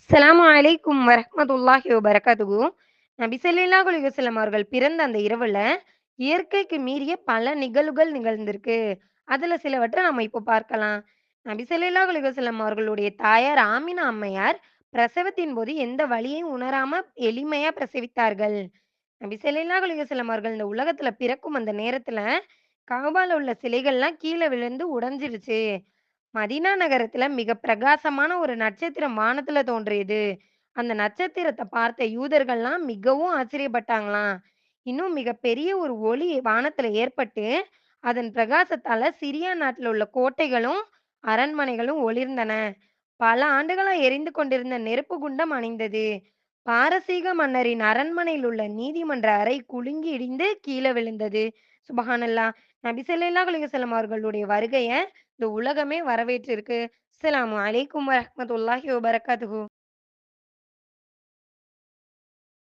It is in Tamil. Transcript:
அஸ்ஸலாமு அலைக்கும் வரஹ்மத்துல்லாஹி வபரகாத்துஹு. நபி ஸல்லல்லாஹு அலைஹி வஸல்லம் அவர்கள் பிறந்த அந்த இரவுல, இயற்கைக்கு மீறிய பல நிகழ்வுகள் நிகழ்ந்திருக்கு. அதுல சிலவற்ற நம்ம இப்போ பார்க்கலாம். நபி ஸல்லல்லாஹு அலைஹி வஸல்லம் அவர்களுடைய தாயார் ஆமினா அம்மையார் பிரசவத்தின் போது எந்த வலியையும் உணராம எளிமையா பிரசவித்தார்கள். நபி ஸல்லல்லாஹு அலைஹி வஸல்லம் அவர்கள் இந்த உலகத்துல பிறக்கும் அந்த நேரத்துல, கஅபால உள்ள சிலைகள்லாம் கீழ விழுந்து உடைஞ்சிருச்சு. மதீனா நகரத்துல மிக பிரகாசமான ஒரு நட்சத்திரம் வானத்துல தோன்றியது. அந்த நட்சத்திரத்த பார்த்த யூதர்கள்லாம் மிகவும் ஆச்சரியப்பட்டாங்களாம். இன்னும் மிகப்பெரிய ஒரு ஒளி வானத்துல ஏற்பட்டு, அதன் பிரகாசத்தால சிரியா நாட்டுல உள்ள கோட்டைகளும், அரண்மனைகளும் ஒளிர்ந்தன. பல ஆண்டுகளா எரிந்து கொண்டிருந்த நெருப்பு குண்டம் அணைந்தது. பாரசீக மன்னரின் அரண்மனையில் உள்ள நீதிமன்ற அறை குலுங்கி இடிந்து கீழ விழுந்தது. சுபஹானல்லாஹ். நபி ஸல்லல்லாஹு அலைஹி வஸல்லம் அவர்களுடைய வருகைய இந்த உலகமே வரவேற்றிருக்கு. அஸ்ஸலாமு அலைக்கும் வரஹ்மத்துல்லாஹி வபரகாத்துஹு.